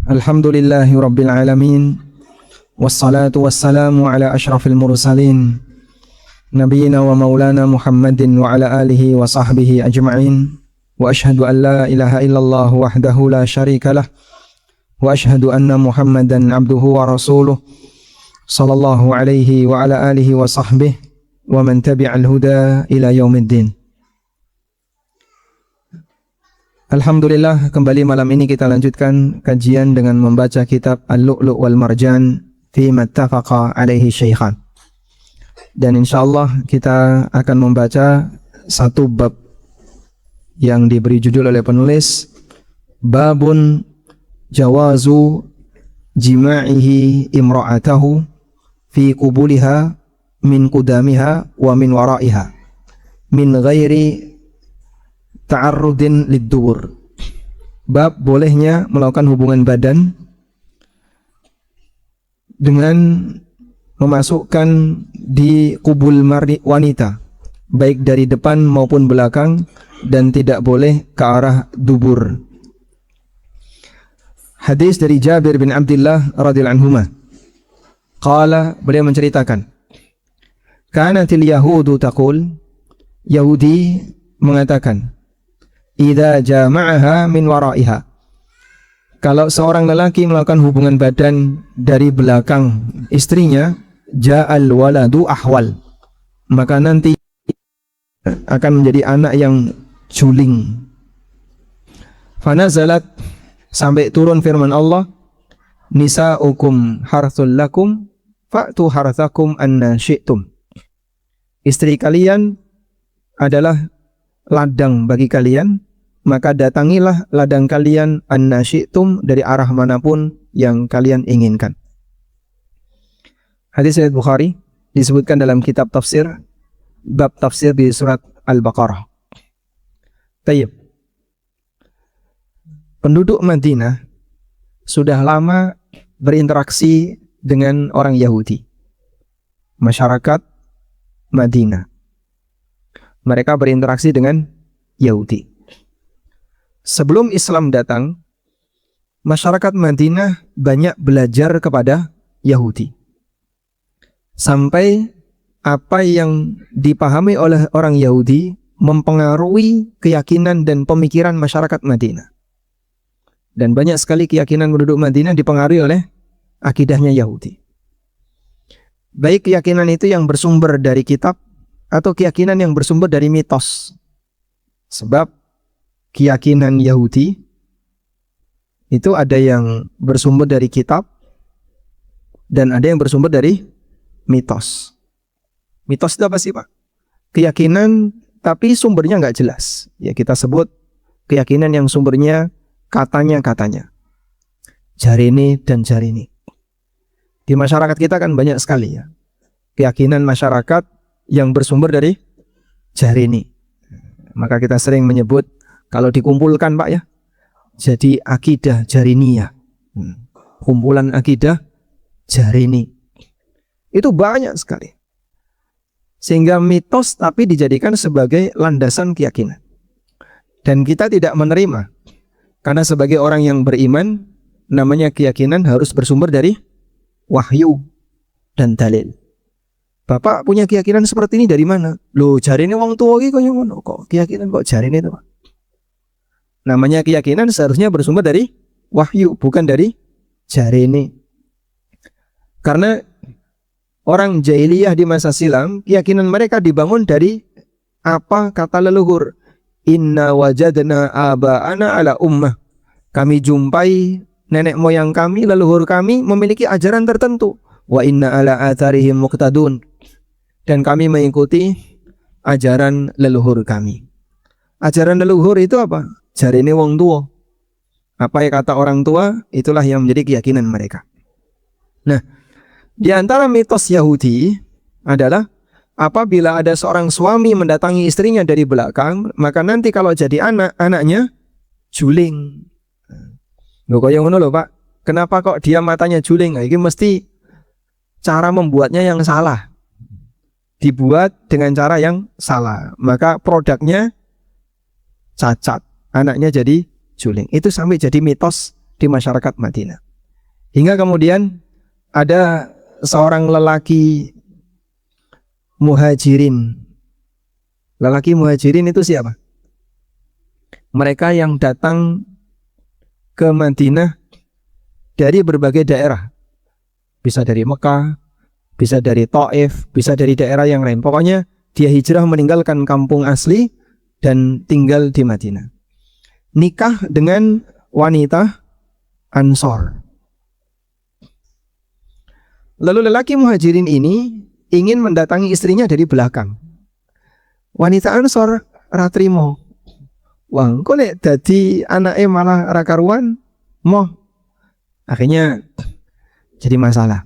Alhamdulillahi Rabbil Alamin. Wassalatu wassalamu ala ashrafil mursalin Nabiina wa maulana Muhammadin wa ala alihi wa sahbihi ajma'in. Wa ashhadu an la ilaha illallah wahdahu la syarika lah. Wa ashhadu anna Muhammadan abduhu wa rasuluh sallallahu alaihi wa ala alihi wa sahbihi wa man tabi'al huda ila yaumiddin. Alhamdulillah, kembali malam ini kita lanjutkan kajian dengan membaca kitab Al-Lu'lu' wal Marjan fi mattafaqa alaihi syaikhan. Dan insyaallah kita akan membaca satu bab yang diberi judul oleh penulis Babun Jawazu Jima'ihi Imra'atahu fi Qubuliha min Qudamiha wa min Wara'iha min ghairi ta'arrudin lid-dubur. Bab bolehnya melakukan hubungan badan dengan memasukkan di kubul wanita, baik dari depan maupun belakang, dan tidak boleh ke arah dubur. Hadis dari Jabir bin Abdullah radhiyallahu anhuma. Qala, beliau menceritakan, kanatil yahudu taqul, Yahudi mengatakan, idza jama'aha min wara'iha, kalau seorang lelaki melakukan hubungan badan dari belakang istrinya, ja'al waladu ahwal, maka nanti akan menjadi anak yang juling. Fanazalat, sampai turun firman Allah, nisa'ukum harthul lakum fa'tu harthakum anna syi'tum. Istri kalian adalah ladang bagi kalian, maka datangilah ladang kalian anna syi'tum, dari arah manapun yang kalian inginkan. Hadis riwayat Bukhari, disebutkan dalam kitab tafsir, bab tafsir di surat Al-Baqarah. Tayyib. Penduduk Madinah sudah lama berinteraksi dengan orang Yahudi. Masyarakat Madinah, mereka berinteraksi dengan Yahudi. Sebelum Islam datang, masyarakat Madinah banyak belajar kepada Yahudi. Sampai apa yang dipahami oleh orang Yahudi mempengaruhi keyakinan dan pemikiran masyarakat Madinah. Dan banyak sekali keyakinan penduduk Madinah dipengaruhi oleh akidahnya Yahudi. Baik keyakinan itu yang bersumber dari kitab atau keyakinan yang bersumber dari mitos. Sebab keyakinan Yahudi itu ada yang bersumber dari kitab dan ada yang bersumber dari mitos. Mitos itu apa sih, Pak? Keyakinan tapi sumbernya nggak jelas. Ya, kita sebut keyakinan yang sumbernya katanya-katanya. Jari ini dan jari ini. Di masyarakat kita kan banyak sekali ya keyakinan masyarakat yang bersumber dari jari ini. Maka kita sering menyebut, kalau dikumpulkan Pak ya, jadi akidah jariniyah, kumpulan akidah jarini. Itu banyak sekali. Sehingga mitos tapi dijadikan sebagai landasan keyakinan. Dan kita tidak menerima. Karena sebagai orang yang beriman, namanya keyakinan harus bersumber dari wahyu dan dalil. Bapak punya keyakinan seperti ini dari mana? Loh, jarini wong tua iki kok keyakinan kok jarini itu, Pak? Namanya keyakinan seharusnya bersumber dari wahyu, bukan dari jarini. Karena orang jahiliyah di masa silam, keyakinan mereka dibangun dari apa kata leluhur. Inna wajadna aba'ana ala ummah. Kami jumpai nenek moyang kami, leluhur kami memiliki ajaran tertentu. Wa inna ala atharihim muqtadun. Dan kami mengikuti ajaran leluhur kami. Ajaran leluhur itu apa? Jarine wong tua. Apa yang kata orang tua, itulah yang menjadi keyakinan mereka. Nah, di antara mitos Yahudi adalah apabila ada seorang suami mendatangi istrinya dari belakang, maka nanti kalau jadi anak, anaknya juling. Loh kok yang ngono lho, Pak? Kenapa kok dia matanya juling? Nah, ini mesti cara membuatnya yang salah. Dibuat dengan cara yang salah, maka produknya cacat, anaknya jadi juling. Itu sampai jadi mitos di masyarakat Madinah. Hingga kemudian ada seorang lelaki muhajirin. Lelaki muhajirin itu siapa? Mereka yang datang ke Madinah dari berbagai daerah. Bisa dari Mekah, bisa dari Taif, bisa dari daerah yang lain. Pokoknya dia hijrah meninggalkan kampung asli dan tinggal di Madinah. Nikah dengan wanita Ansor. Lalu lelaki muhajirin ini ingin mendatangi istrinya dari belakang. Wanita Ansor ratrimo. Wah, kok nek dadi anake malah ra karuan, moh. Akhirnya jadi masalah.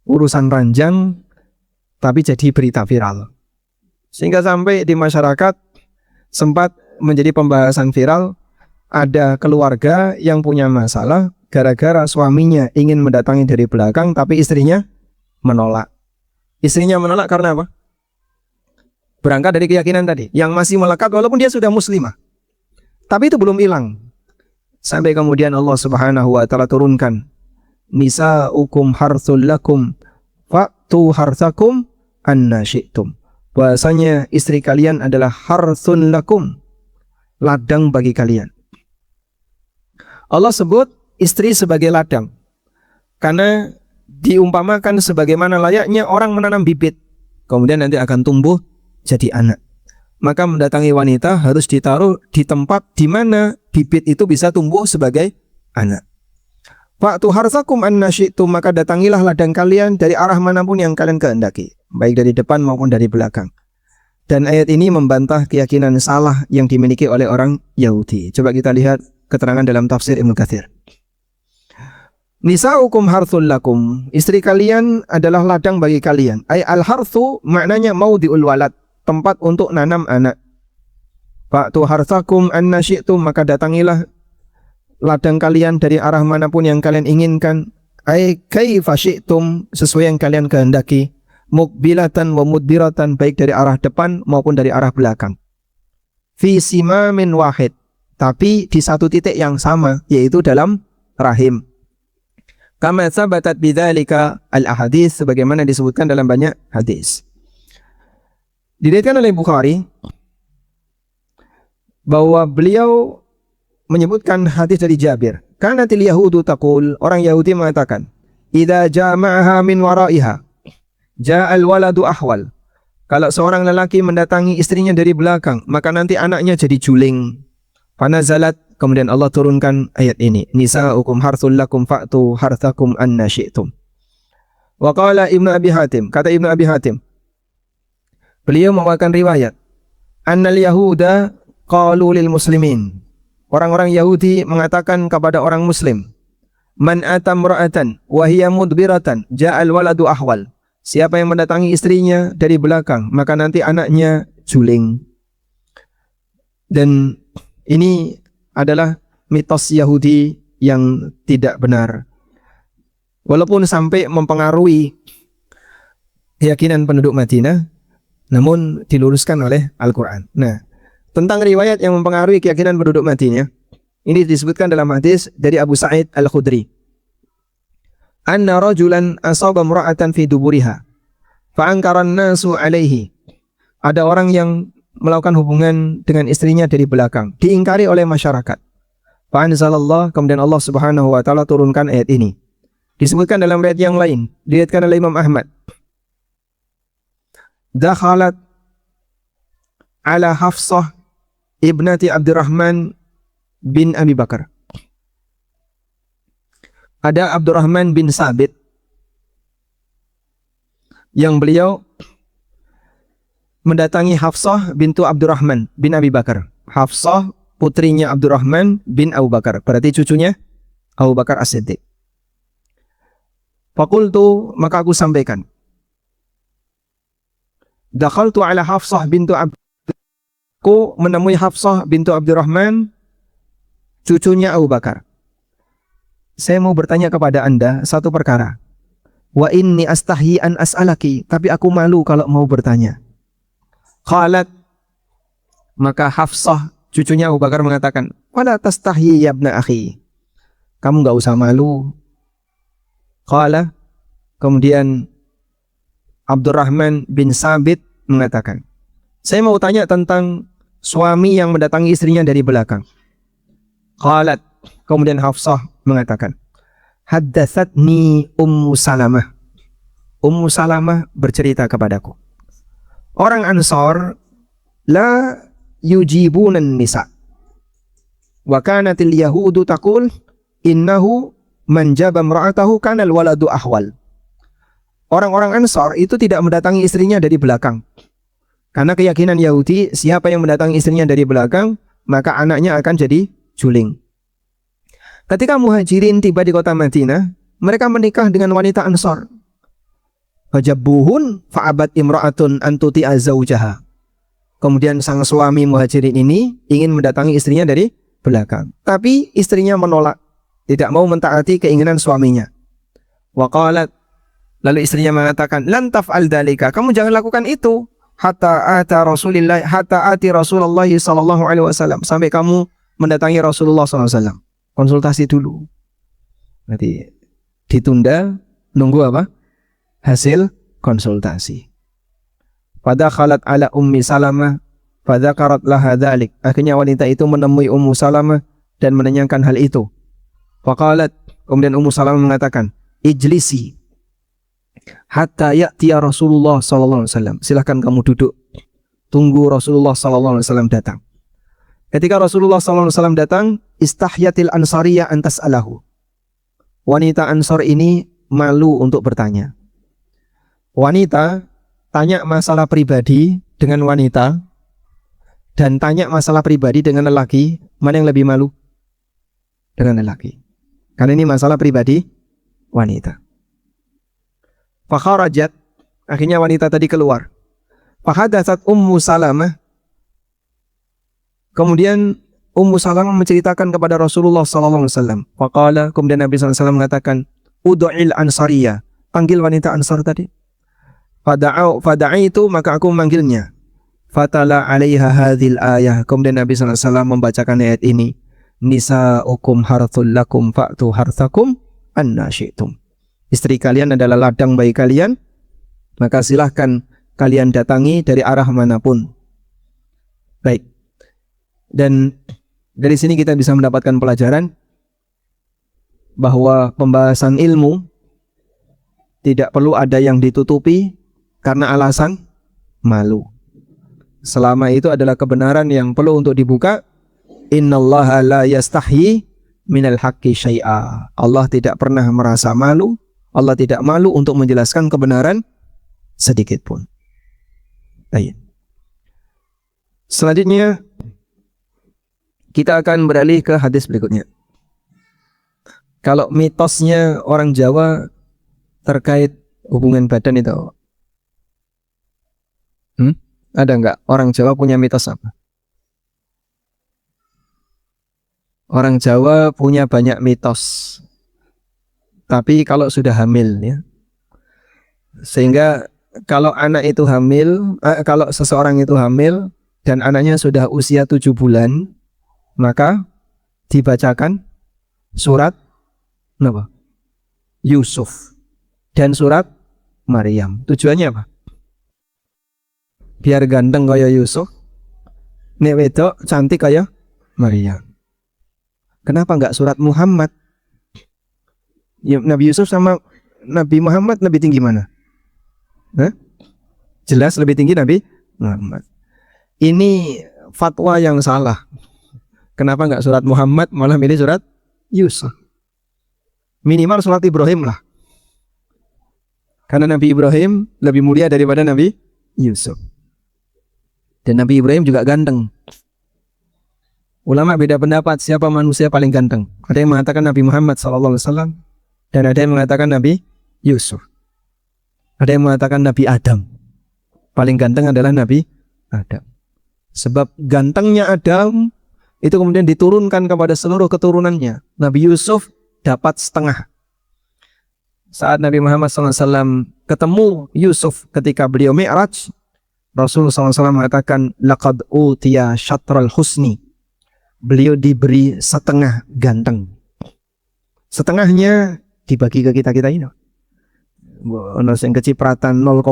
Urusan ranjang tapi jadi berita viral. Sehingga sampai di masyarakat sempat menjadi pembahasan viral, ada keluarga yang punya masalah gara-gara suaminya ingin mendatangi dari belakang tapi istrinya menolak. Istrinya menolak karena apa? Berangkat dari keyakinan tadi, yang masih melekat walaupun dia sudah muslimah. Tapi itu belum hilang. Sampai kemudian Allah Subhanahu wa taala turunkan, nisaukum harthul lakum fa'tu harthakum anna syi'tum. Bahasanya istri kalian adalah harthun lakum, ladang bagi kalian. Allah sebut istri sebagai ladang karena diumpamakan sebagaimana layaknya orang menanam bibit, kemudian nanti akan tumbuh jadi anak. Maka mendatangi wanita harus ditaruh di tempat di mana bibit itu bisa tumbuh sebagai anak. Fa'tu harthakum anna syi'tum, maka datangilah ladang kalian dari arah manapun yang kalian kehendaki, baik dari depan maupun dari belakang. Dan ayat ini membantah keyakinan salah yang dimiliki oleh orang Yahudi. Coba kita lihat keterangan dalam tafsir Ibnu Katsir. Nisaukum harthul lakum, istri kalian adalah ladang bagi kalian. Ay al-harthu maknanya maudhi'ul walad, tempat untuk nanam anak. Fa'tu harthakum anna syi'tum, maka datangilah ladang kalian dari arah manapun yang kalian inginkan. Ay kaifa syi'tum, sesuai yang kalian kehendaki. Mukbilatan wa mudbiratan, baik dari arah depan maupun dari arah belakang. Fi simamin wahid, tapi di satu titik yang sama, yaitu dalam rahim. Kama sabatat bidzalika al-ahadits, sebagaimana disebutkan dalam banyak hadis. Diriwayatkan oleh Bukhari bahwa beliau menyebutkan hadis dari Jabir. Kanatil yahudu taqul, orang Yahudi mengatakan, idza jama'aha min waraiha ja'al waladu ahwal. Kalau seorang lelaki mendatangi istrinya dari belakang, maka nanti anaknya jadi juling. Fanazalat, kemudian Allah turunkan ayat ini, nisa'ukum harthul lakum fa'tu harthakum anna syi'tum. Wa qala Ibnu Abi Hatim, kata Ibnu Abi Hatim, beliau membawakan riwayat, annal yahuda qalu lil muslimin, orang-orang Yahudi mengatakan kepada orang muslim, man atam ra'atan wa hiya mudbiratan ja'al waladu ahwal. Siapa yang mendatangi istrinya dari belakang, maka nanti anaknya juling. Dan ini adalah mitos Yahudi yang tidak benar. Walaupun sampai mempengaruhi keyakinan penduduk Madinah, namun diluruskan oleh Al-Quran. Nah, tentang riwayat yang mempengaruhi keyakinan penduduk Madinah, ini disebutkan dalam hadis dari Abu Sa'id Al-Khudri. Anna rajulan asaba imra'atan fi duburiha fa'ankaran nasu alaihi. Ada orang yang melakukan hubungan dengan istrinya dari belakang, diingkari oleh masyarakat. Fa'anzalallah, kemudian Allah Subhanahu wa taala turunkan ayat ini. Disebutkan dalam ayat yang lain, diriwayatkan oleh Imam Ahmad. Dakhalat ala Hafsah ibnati Abdurrahman bin Abi Bakar. Ada Abdurrahman bin Sabit yang beliau mendatangi Hafsah bintu Abdurrahman bin Abi Bakar. Hafsah putrinya Abdurrahman bin Abu Bakar, berarti cucunya Abu Bakar As-Siddiq. Faqultu, maka aku sampaikan, dakhaltu ala Hafsah bintu aku menemui Hafsah bintu Abdurrahman, cucunya Abu Bakar. Saya mau bertanya kepada Anda satu perkara. Wa inni astahyi an as'alaki, tapi aku malu kalau mau bertanya. Qalat, maka Hafsah cucunya Abu Bakar mengatakan, wala tastahyi ya ibna akhi. kamu nggak usah malu. Qala, kemudian Abdurrahman bin Sabit mengatakan, saya mau tanya tentang suami yang mendatangi istrinya dari belakang. Qalat, kemudian Hafsah mengatakan, haddatsatni Ummu Salamah. Ummu Salamah bercerita kepadaku, orang Ansar la yujibunan nisa. Wa kanatil yahudu taqul innahu man jaba imra'atahu kana alwaladu ahwal. Orang-orang Ansar itu tidak mendatangi istrinya dari belakang. Karena keyakinan Yahudi, siapa yang mendatangi istrinya dari belakang, maka anaknya akan jadi juling. Ketika Muhajirin tiba di kota Madinah, mereka menikah dengan wanita Ansar. Fajabbuhun fa'abat imra'atun an tuti'a zawjaha. Kemudian sang suami Muhajirin ini ingin mendatangi istrinya dari belakang, tapi istrinya menolak, tidak mau mentaati keinginan suaminya. Wa qalat, lalu istrinya mengatakan, lan taf'al dzalika, kamu jangan lakukan itu. Hatta ati Rasulullah sallallahu alaihi wasallam, sampai kamu mendatangi Rasulullah sallallahu alaihi wasallam. Konsultasi dulu. Nanti ditunda, nunggu apa? Hasil konsultasi. Pada khalat ala Ummi Salamah, pada karat laha dzalik. Akhirnya wanita itu menemui Ummu Salamah dan menanyakan hal itu. Faqalat, kemudian Ummu Salamah mengatakan, ijlisi hatta ya'tiya Rasulullah sallallahu alaihi wasallam. Silakan kamu duduk, tunggu Rasulullah sallallahu alaihi wasallam datang. Ketika Rasulullah sallallahu alaihi wasallam datang, istahyatil ansariyah an tas'alahu. Wanita Ansar ini malu untuk bertanya. Wanita tanya masalah pribadi dengan wanita dan tanya masalah pribadi dengan lelaki, mana yang lebih malu? Dengan lelaki. Karena ini masalah pribadi wanita. Fakharajat, akhirnya wanita tadi keluar. Fahadatsat Ummu Salamah. Kemudian Ummu Salamah menceritakan kepada Rasulullah sallallahu alaihi wasallam. Faqala, kemudian Nabi sallallahu alaihi wasallam mengatakan, ud'il ansariyah, panggil wanita Ansar tadi. Fada'aitu, maka aku memanggilnya. Fatala 'alaiha hadhil ayah. Kemudian Nabi sallallahu alaihi wasallam membacakan ayat ini. Nisa'ukum harthul lakum fa'tu harthakum anna syi'tum. Istri kalian adalah ladang bagi kalian, maka silahkan kalian datangi dari arah manapun. Baik. Dan dari sini kita bisa mendapatkan pelajaran bahwa pembahasan ilmu tidak perlu ada yang ditutupi karena alasan malu. Selama itu adalah kebenaran yang perlu untuk dibuka. Innallaha la yastahyi minal haqqi syai'a. Allah tidak pernah merasa malu. Allah tidak malu untuk menjelaskan kebenaran sedikit pun. Baik. Selanjutnya kita akan beralih ke hadis berikutnya. Kalau mitosnya orang Jawa terkait hubungan badan itu, ada enggak? Orang Jawa punya mitos apa? Orang Jawa punya banyak mitos. Tapi kalau sudah hamil, ya, sehingga kalau anak itu hamil, kalau seseorang itu hamil dan anaknya sudah usia 7 bulan, maka dibacakan surat apa? Yusuf dan surat Maryam. Tujuannya apa? Biar ganteng kaya Yusuf, nek wedok cantik kaya Maryam. Kenapa enggak surat Muhammad? Ya, Nabi Yusuf sama Nabi Muhammad lebih tinggi mana? Jelas lebih tinggi Nabi Muhammad. Ini fatwa yang salah. Kenapa enggak surat Muhammad, malah milih surat Yusuf? Minimal surat Ibrahim lah. Karena Nabi Ibrahim lebih mulia daripada Nabi Yusuf. Dan Nabi Ibrahim juga ganteng. Ulama beda pendapat siapa manusia paling ganteng. Ada yang mengatakan Nabi Muhammad SAW, dan ada yang mengatakan Nabi Yusuf. Ada yang mengatakan Nabi Adam. Paling ganteng adalah Nabi Adam. Sebab gantengnya Adam itu kemudian diturunkan kepada seluruh keturunannya. Nabi Yusuf dapat setengah. Saat Nabi Muhammad SAW ketemu Yusuf ketika beliau Mi'raj, Rasulullah SAW mengatakan, laqad utiya syatral husni. Beliau diberi setengah ganteng. setengahnya dibagi ke kita-kita ini. Ono sing kecipratan 0,000%.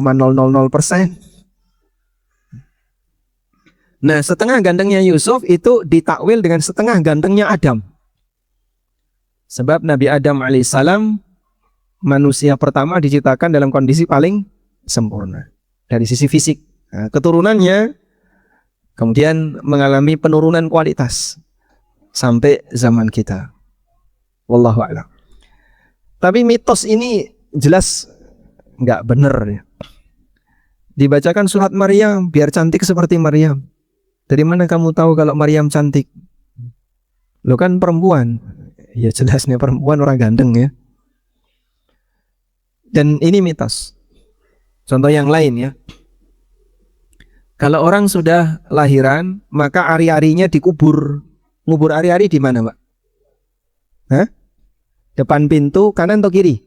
Nah, setengah gantengnya Yusuf itu ditakwil dengan setengah gantengnya Adam. Sebab Nabi Adam alaihissalam manusia pertama diciptakan dalam kondisi paling sempurna dari sisi fisik. Nah, keturunannya kemudian mengalami penurunan kualitas sampai zaman kita. Wallahu a'lam. Tapi mitos ini jelas nggak benar ya. Dibacakan surat Maryam biar cantik seperti Maryam. Dari mana kamu tahu kalau Maryam cantik? Lo kan perempuan. Ya jelasnya perempuan orang ganteng ya. Dan ini mitos. Contoh yang lain ya. Kalau orang sudah lahiran, maka ari-arinya dikubur. Ngubur ari-ari di mana, Pak? Hah? Depan pintu, kanan atau kiri?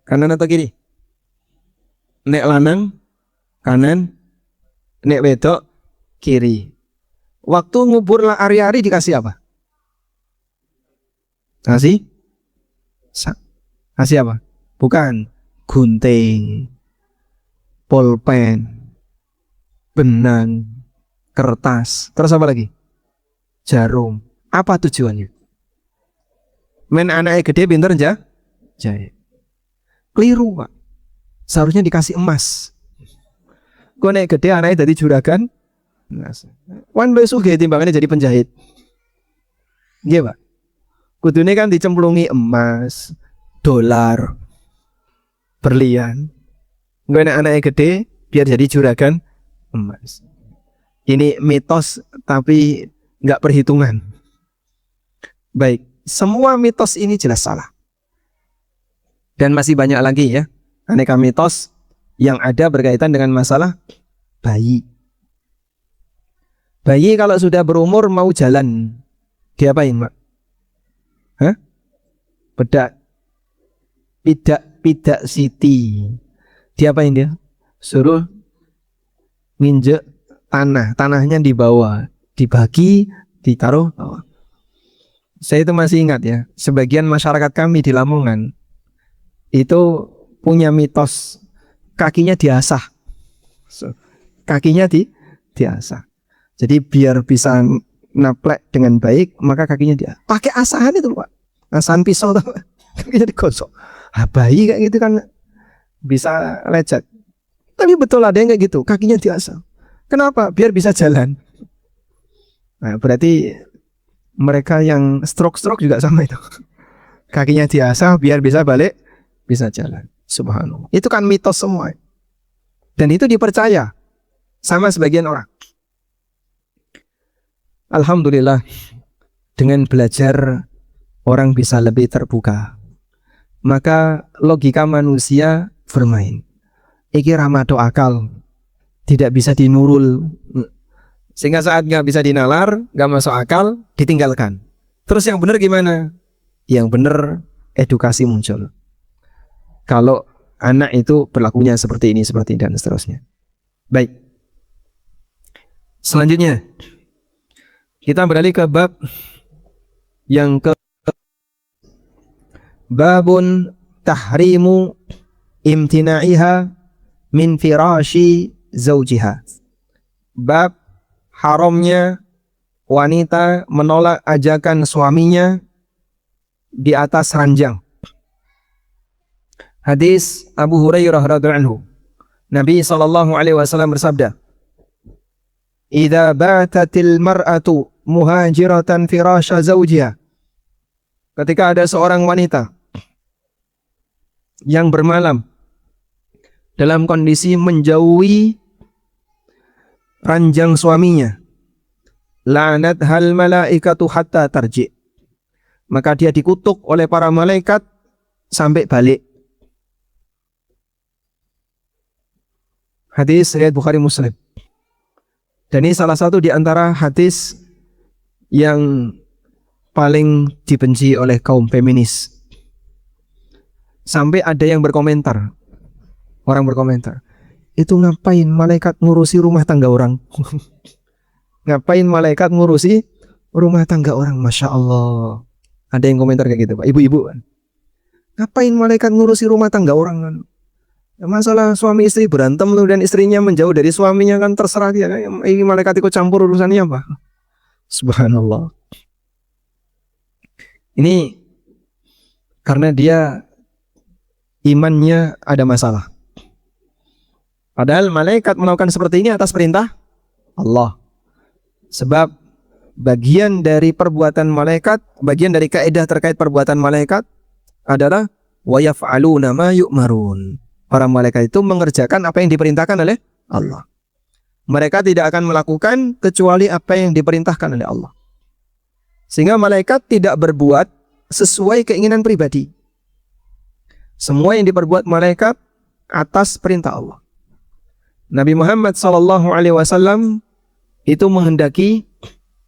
Kanan atau kiri? Nek lanang, kanan. Nek wedok, kiri. Waktu ngubur ari-ari dikasih apa? Kasih apa? Bukan gunting, pulpen, benang, kertas. Terus apa lagi? Jarum. Apa tujuannya? Men anaknya gede pinter jahit. Keliru, Pak. Seharusnya dikasih emas. Gue naik gede anaknya jadi juragan. Wan besok gede timbangannya jadi penjahit. Iya, Pak. Kudune kan dicemplungi emas, dolar, berlian. Gue anaknya gede biar jadi juragan emas. Ini mitos tapi nggak perhitungan. Baik, semua mitos ini jelas salah. Dan masih banyak lagi ya aneka mitos yang ada berkaitan dengan masalah bayi. Bayi kalau sudah berumur mau jalan, diapain, Pak? Hah? Pidak siti. Diapain dia? Suruh nginjek tanahnya dibawa, dibagi, ditaruh. Saya itu masih ingat ya, sebagian masyarakat kami di Lamongan itu punya mitos kakinya diasah. Kakinya diasah. Jadi biar bisa naplek dengan baik, maka kakinya dia pakai asahan itu, Pak. Asahan pisau tuh, kakinya digosok. Bayi kayak gitu kan bisa lecet. Tapi betul ada yang kayak gitu, kakinya diasah. Kenapa? Biar bisa jalan. Nah, berarti mereka yang stroke juga sama itu. Kakinya diasah biar bisa balik, bisa jalan. Subhanallah. Itu kan mitos semua. Dan itu dipercaya sama sebagian orang. Alhamdulillah, dengan belajar orang bisa lebih terbuka. Maka logika manusia bermain. Iki ramado akal, tidak bisa dinurul. Sehingga saat nggak bisa dinalar, nggak masuk akal, ditinggalkan. Terus yang benar gimana? Yang benar edukasi muncul. Kalau anak itu berlakunya seperti ini dan seterusnya. Baik. Selanjutnya kita beralih ke bab yang ke babun tahrimu imtina'iha min firashi zaujiha. Bab haramnya wanita menolak ajakan suaminya di atas ranjang. Hadis Abu Hurairah radhiyallahu anhu. Nabi sallallahu alaihi wasallam bersabda, "Idza batatil mar'atu muhajiratan firasha zawjiha." Ketika ada seorang wanita yang bermalam dalam kondisi menjauhi ranjang suaminya, la'anat hal malaikatu hatta tarji. Maka dia dikutuk oleh para malaikat sampai balik. Hadis riwayat Bukhari Muslim. Dan ini salah satu di antara hadis yang paling dibenci oleh kaum feminis. Sampai ada yang berkomentar, orang berkomentar, itu ngapain malaikat ngurusi rumah tangga orang? Ngapain malaikat ngurusi rumah tangga orang? Masya Allah. Ada yang komentar kayak gitu, Pak. Ibu-ibu kan. Ngapain malaikat ngurusi rumah tangga orang kan? Masalah suami istri berantem tuh dan istrinya menjauh dari suaminya kan terserah dia kan. Ini malaikat ikut campur urusannya apa? Subhanallah. Ini karena dia imannya ada masalah. Padahal malaikat melakukan seperti ini atas perintah Allah. Sebab bagian dari perbuatan malaikat, bagian dari kaidah terkait perbuatan malaikat adalah wa yaf'aluna ma yu'marun. Para malaikat itu mengerjakan apa yang diperintahkan oleh Allah. Mereka tidak akan melakukan kecuali apa yang diperintahkan oleh Allah. Sehingga malaikat tidak berbuat sesuai keinginan pribadi. Semua yang diperbuat malaikat atas perintah Allah. Nabi Muhammad SAW itu menghendaki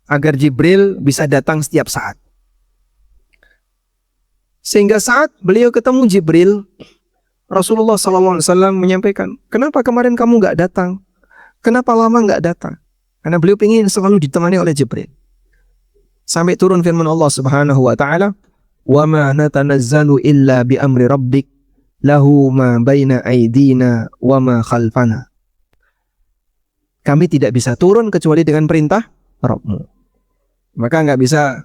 agar Jibril bisa datang setiap saat. Sehingga saat beliau ketemu Jibril, Rasulullah SAW menyampaikan, kenapa kemarin kamu nggak datang? Kenapa lama nggak datang? Karena beliau ingin selalu ditemani oleh Jibril. Sampai turun firman Allah Subhanahu wa taala, "Wa ma natanazzalu illa bi amri rabbik, lahu ma baina aydina wa ma khalfana." Kami tidak bisa turun kecuali dengan perintah Rabbmu. Maka nggak bisa,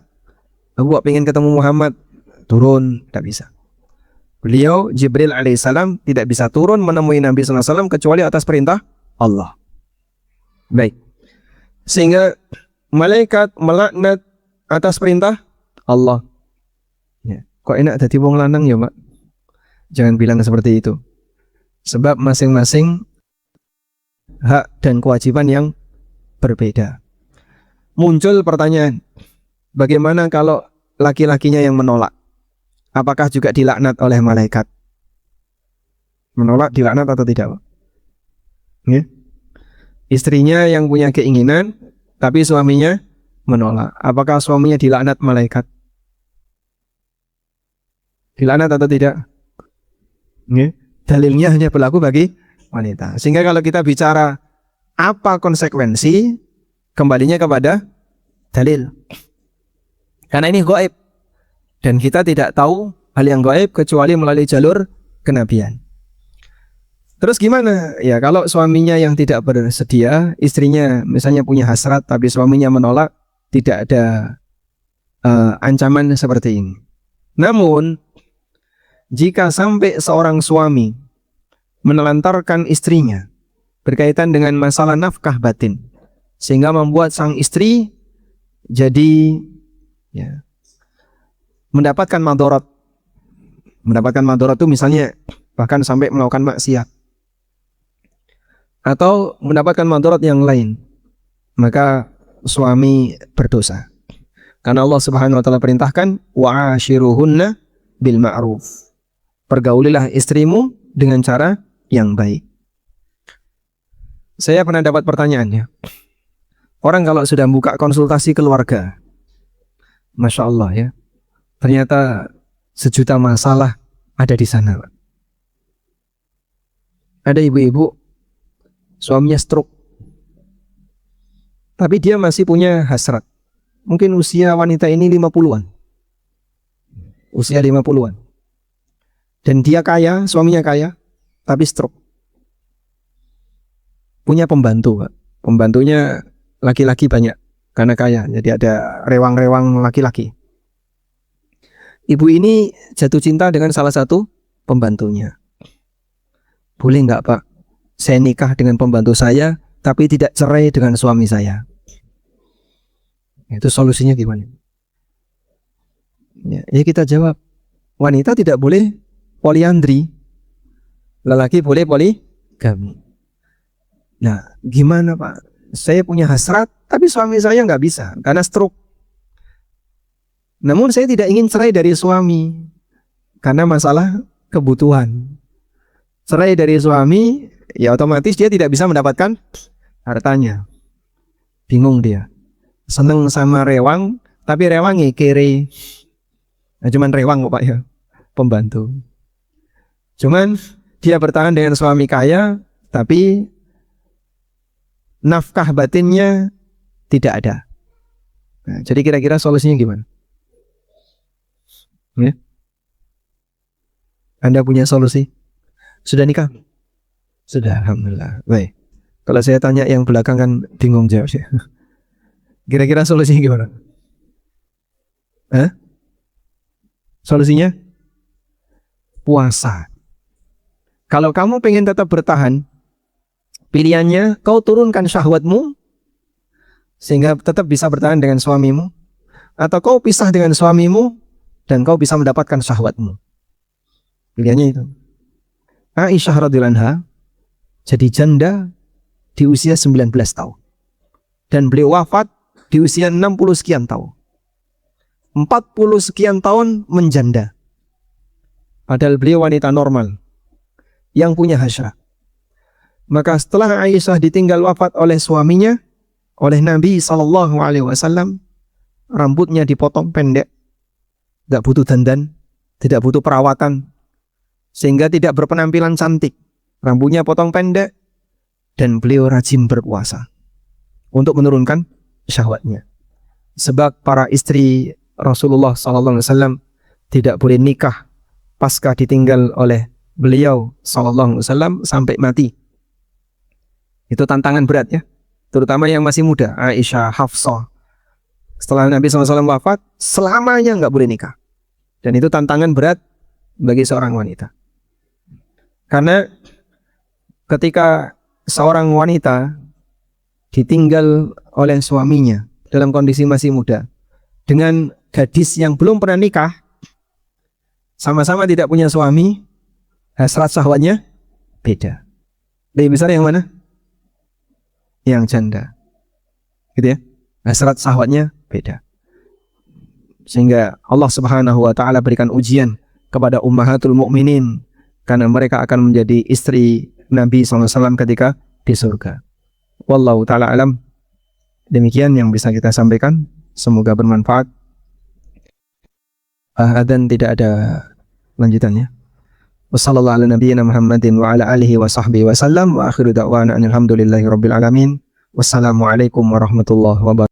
aku pengen ketemu Muhammad, turun, tidak bisa. Beliau, Jibril alaihissalam, tidak bisa turun menemui Nabi SAW kecuali atas perintah Allah. Baik. Sehingga malaikat melaknat atas perintah Allah. Ya. Kok enak jadi wong lanang ya, Mak? Jangan bilang seperti itu. Sebab masing-masing hak dan kewajiban yang berbeda. Muncul pertanyaan, bagaimana kalau laki-lakinya yang menolak? Apakah juga dilaknat oleh malaikat? Menolak dilaknat atau tidak? Ya. Istrinya yang punya keinginan, tapi suaminya menolak. Apakah suaminya dilaknat malaikat? Dilaknat atau tidak? Ya. Dalilnya hanya berlaku bagi wanita. Sehingga kalau kita bicara apa konsekuensi, kembalinya kepada dalil. Karena ini gaib. Dan kita tidak tahu hal yang gaib kecuali melalui jalur kenabian. Terus gimana? Ya kalau suaminya yang tidak bersedia, istrinya misalnya punya hasrat tapi suaminya menolak, tidak ada ancaman seperti ini. Namun, jika sampai seorang suami menelantarkan istrinya berkaitan dengan masalah nafkah batin, sehingga membuat sang istri jadi mendapatkan madharat. Mendapatkan madharat itu misalnya bahkan sampai melakukan maksiat atau mendapatkan madharat yang lain, maka suami berdosa. Karena Allah Subhanahu wa taala perintahkan wa'ashiruhunna bil ma'ruf. Pergaulilah istrimu dengan cara yang baik. Saya pernah dapat pertanyaannya. Orang kalau sudah buka konsultasi keluarga, Masya Allah ya, ternyata sejuta masalah ada di sana. Ada ibu-ibu, suaminya stroke, tapi dia masih punya hasrat. Mungkin usia wanita ini 50-an. Usia 50-an. Dan dia kaya, suaminya kaya, tapi stroke. Punya pembantu, Pak. Pembantunya laki-laki banyak karena kaya, jadi ada rewang-rewang laki-laki. Ibu ini jatuh cinta dengan salah satu pembantunya. Boleh nggak, Pak? Saya nikah dengan pembantu saya, tapi tidak cerai dengan suami saya. Itu solusinya gimana? Ya kita jawab, wanita tidak boleh poliandri, lelaki boleh poligami. Nah, gimana Pak? Saya punya hasrat, tapi suami saya nggak bisa karena stroke. Namun saya tidak ingin cerai dari suami karena masalah kebutuhan. Cerai dari suami, ya otomatis dia tidak bisa mendapatkan hartanya. Bingung dia. Seneng sama rewang, tapi rewangnya kere. Nah, cuman rewang kok Pak ya, pembantu. Cuman dia bertahan dengan suami kaya, tapi nafkah batinnya tidak ada. Nah, jadi kira-kira solusinya gimana? Ya. Anda punya solusi? Sudah nikah? Sudah, alhamdulillah. Baik. Kalau saya tanya yang belakang kan bingung jawab sih. Kira-kira solusinya gimana? Hah? Solusinya? Puasa. Kalau kamu pengen tetap bertahan, pilihannya kau turunkan syahwatmu sehingga tetap bisa bertahan dengan suamimu, atau kau pisah dengan suamimu dan kau bisa mendapatkan syahwatmu. Pilihannya itu. Aisyah radhiyallahu anha jadi janda di usia 19 tahun. Dan beliau wafat di usia 60 sekian tahun. 40 sekian tahun menjanda. Padahal beliau wanita normal yang punya hasrat. Maka setelah Aisyah ditinggal wafat oleh suaminya, oleh Nabi SAW, rambutnya dipotong pendek, tidak butuh dandan, tidak butuh perawatan, sehingga tidak berpenampilan cantik. Rambutnya potong pendek, dan beliau rajin berpuasa untuk menurunkan syahwatnya. Sebab para istri Rasulullah SAW tidak boleh nikah pasca ditinggal oleh beliau SAW sampai mati. Itu tantangan berat ya, terutama yang masih muda, Aisyah, Hafsah. Setelah Nabi SAW wafat, selamanya nggak boleh nikah. Dan itu tantangan berat bagi seorang wanita. Karena ketika seorang wanita ditinggal oleh suaminya dalam kondisi masih muda dengan gadis yang belum pernah nikah, sama-sama tidak punya suami, hasrat syahwatnya beda. Lebih besar yang mana? Yang janda, gitu ya. Hasrat syahwatnya beda. Sehingga Allah Subhanahu wa taala berikan ujian kepada ummahatul mukminin karena mereka akan menjadi istri Nabi SAW ketika di surga. Wallahu ta'ala alam. Demikian yang bisa kita sampaikan. Semoga bermanfaat. Adzan tidak ada lanjutannya. Wassallallahu ala nabiyyina Muhammadin wa ala alihi wa sahbihi wa sallam. Wa akhiru da'wana alhamdulillahi rabbil alamin. Wassalamualaikum warahmatullahi wabarakatuh.